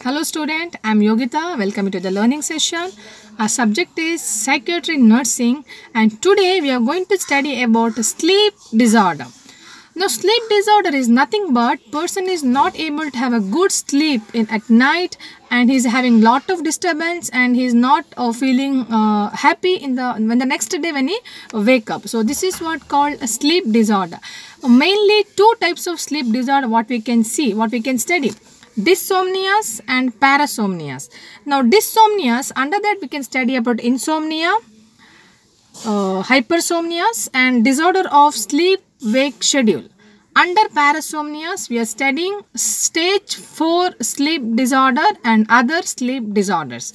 Hello student, I am Yogita. Welcome to the learning session. Our subject is psychiatry nursing and today we are going to study about sleep disorder. Now sleep disorder is nothing but person is not able to have a good sleep at night and he is having lot of disturbance and he is not feeling happy when the next day when he wake up. So this is what called a sleep disorder. Mainly two types of sleep disorder what we can study. Dysomnias and parasomnias. Now dysomnias, under that we can study about insomnia, hypersomnias and disorder of sleep-wake schedule. Under parasomnias, we are studying stage 4 sleep disorder and other sleep disorders.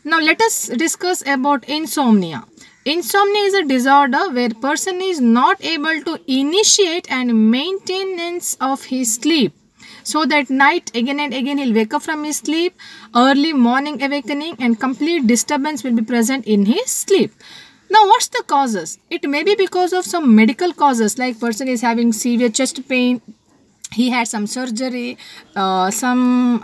Now let us discuss about insomnia. Insomnia is a disorder where person is not able to initiate and maintenance of his sleep. So that night again and again he'll wake up from his sleep, early morning awakening and complete disturbance will be present in his sleep. Now what's the causes? It may be because of some medical causes like person is having severe chest pain, he had some surgery, some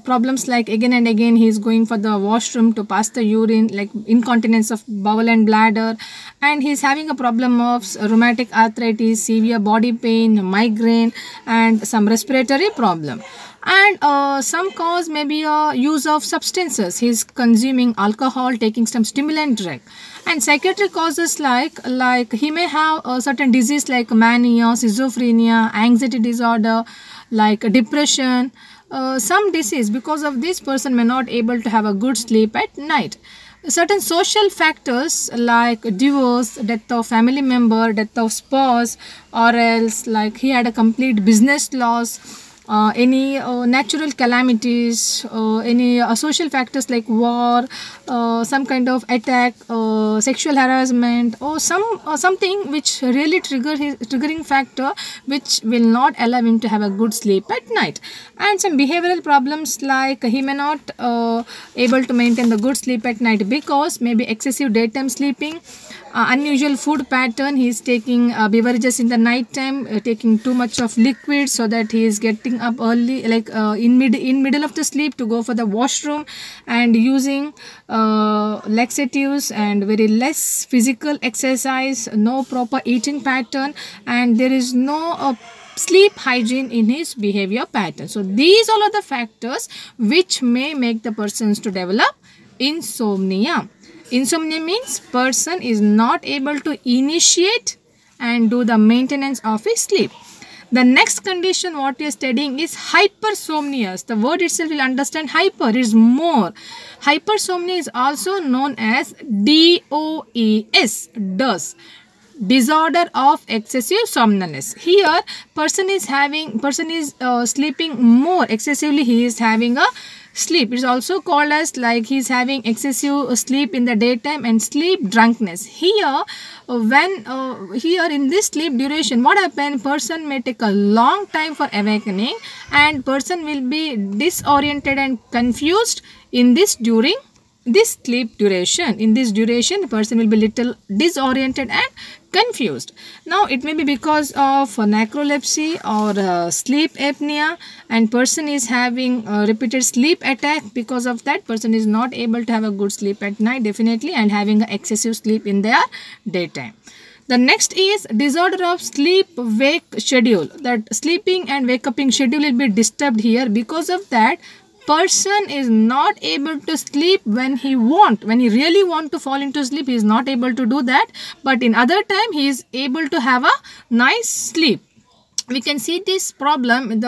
problems like again and again he is going for the washroom to pass the urine, like incontinence of bowel and bladder, and he is having a problem of rheumatic arthritis, severe body pain, migraine and some respiratory problem. And some cause may be a use of substances. He is consuming alcohol, taking some stimulant drug. And psychiatric causes like he may have a certain disease like mania, schizophrenia, anxiety disorder, like depression, some disease. Because of this, person may not able to have a good sleep at night. Certain social factors like divorce, death of family member, death of spouse, or else like he had a complete business loss, any natural calamities, any social factors like war, some kind of attack, sexual harassment, or something which really triggering factor which will not allow him to have a good sleep at night. And some behavioral problems like he may not able to maintain the good sleep at night because maybe excessive daytime sleeping, unusual food pattern, he is taking beverages in the night time, taking too much of liquid so that he is getting up early like in middle of the sleep to go for the washroom, and using laxatives and very less physical exercise, no proper eating pattern, and there is no sleep hygiene in his behavior pattern. So these all are the factors which may make the persons to develop insomnia. Insomnia means person is not able to initiate and do the maintenance of his sleep. The next condition what we are studying is hypersomnia. The word itself will understand hyper is more. Hypersomnia is also known as DOES, DOS. Disorder of excessive somnolence. Here person is sleeping more excessively, he is having a sleep. It is also called as like he is having excessive sleep in the daytime and sleep drunkenness. Here here in this sleep duration, what happens, person may take a long time for awakening and person will be disoriented and confused in this during this sleep duration. In this duration, the person will be little disoriented and confused. Now it may be because of narcolepsy or sleep apnea, and person is having repeated sleep attack. Because of that, person is not able to have a good sleep at night definitely, and having excessive sleep in their daytime. The next is disorder of sleep-wake schedule. That sleeping and wake-upping schedule will be disturbed here. Because of that, person is not able to sleep when he really want to fall into sleep. He is not able to do that, but in other time he is able to have a nice sleep. We can see this problem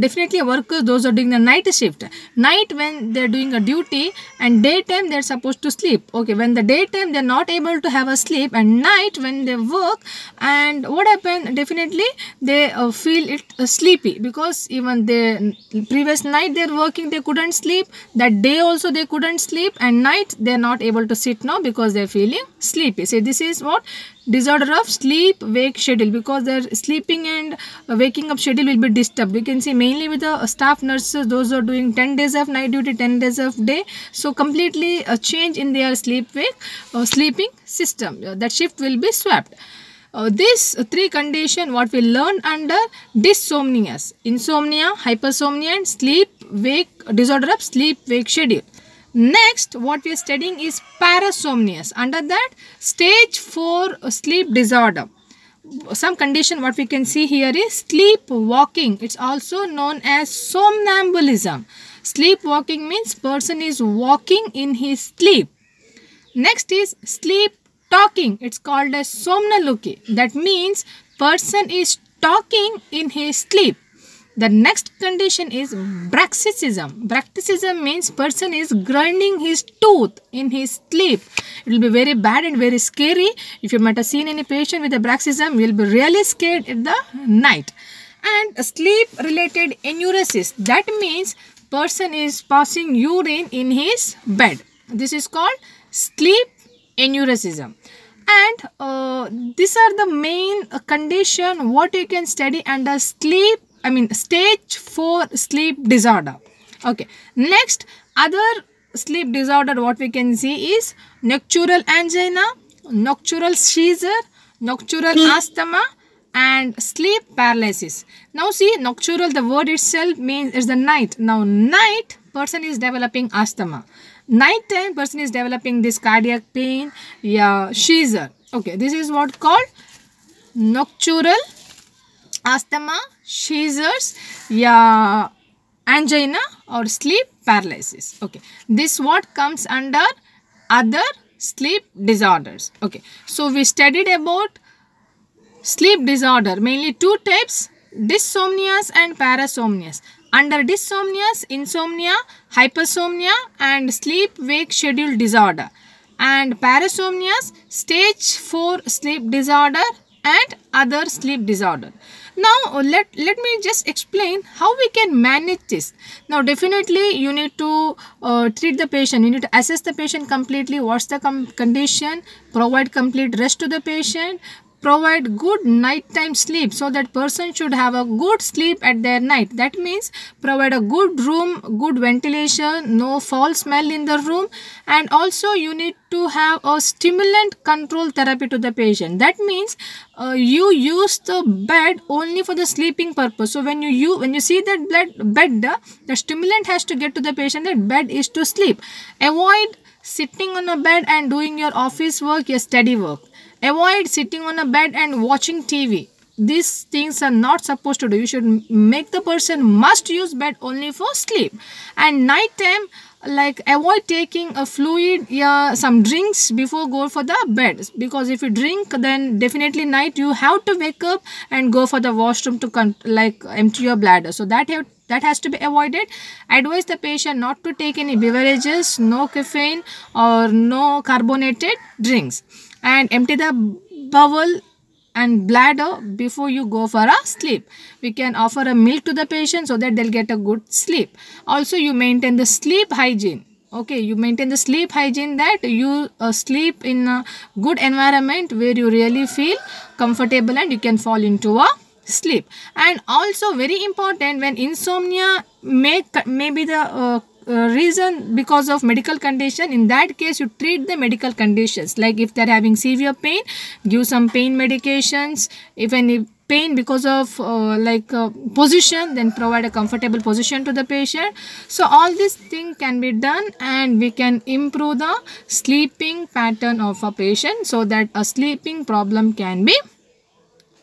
definitely workers, those are doing the night shift. Night when they are doing a duty, and daytime they are supposed to sleep. Okay, when the daytime they are not able to have a sleep, and night when they work, and what happened, definitely they feel it sleepy, because even the previous night they are working, they couldn't sleep, that day also they couldn't sleep, and night they are not able to sit now because they are feeling sleepy. So this is what disorder of sleep wake schedule, because their sleeping and waking up schedule will be disturbed. We can see mainly with the staff nurses, those are doing 10 days of night duty, 10 days of day, so completely a change in their sleep wake sleeping system. That shift will be swapped. These three conditions what we learned under dysomnias: insomnia, hypersomnia and sleep disorder of sleep-wake schedule. Next, what we are studying is parasomnias. Under that, stage 4 sleep disorder. Some condition what we can see here is sleepwalking. It's also known as somnambulism. Sleepwalking means person is walking in his sleep. Next is sleep talking. It's called as somnoluki. That means person is talking in his sleep. The next condition is bruxism. Bruxism means person is grinding his tooth in his sleep. It will be very bad and very scary. If you might have seen any patient with a bruxism, you will be really scared at the night. And sleep related enuresis. That means person is passing urine in his bed. This is called sleep enuresism. And these are the main condition what you can study under stage 4 sleep disorder. Okay. Next, other sleep disorder what we can see is nocturnal angina, nocturnal seizure, nocturnal asthma, and sleep paralysis. Now see, nocturnal, the word itself means it's the night. Now night person is developing asthma. Night time person is developing this cardiac pain, seizure. Okay, this is what called nocturnal asthma, seizures, angina or sleep paralysis. Okay, this what comes under other sleep disorders. Okay, so we studied about sleep disorder, mainly two types, dysomnias and parasomnias. Under dysomnias, insomnia, hypersomnia and sleep-wake schedule disorder. And parasomnias, stage 4 sleep disorder and other sleep disorder. Now let me just explain how we can manage this. Now definitely you need to treat the patient. You need to assess the patient completely. What's the condition? Provide complete rest to the patient. Provide good nighttime sleep, so that person should have a good sleep at their night. That means provide a good room, good ventilation, no foul smell in the room, and also you need to have a stimulant control therapy to the patient. That means you use the bed only for the sleeping purpose. So when you see that bed, the stimulant has to get to the patient that bed is to sleep. Avoid sitting on a bed and doing your office work, your study work. Avoid sitting on a bed and watching TV. These things are not supposed to do. You should make the person must use bed only for sleep. And night time, like avoid taking a fluid, some drinks before go for the bed. Because if you drink, then definitely night you have to wake up and go for the washroom to empty your bladder. So that has to be avoided. Advise the patient not to take any beverages, no caffeine or no carbonated drinks. And empty the bowel and bladder before you go for a sleep. We can offer a milk to the patient so that they'll get a good sleep. Also, you maintain the sleep hygiene. Okay, you maintain the sleep hygiene, that you sleep in a good environment where you really feel comfortable and you can fall into a sleep. And also very important, when insomnia may be the reason because of medical condition, in that case you treat the medical conditions. Like if they're having severe pain, give some pain medications. If any pain because of position, then provide a comfortable position to the patient. So all these things can be done and we can improve the sleeping pattern of a patient so that a sleeping problem can be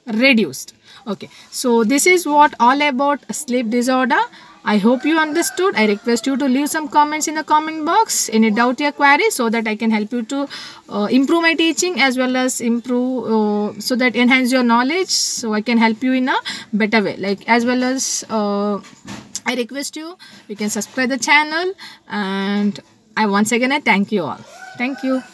reduced. Okay, so this is what all about sleep disorder. I hope you understood. I request you to leave some comments in the comment box, any doubt or query, so that I can help you to improve my teaching as well as improve so that enhance your knowledge, so I can help you in a better way. Like as well as I request you can subscribe the channel, and I once again I thank you all. Thank you.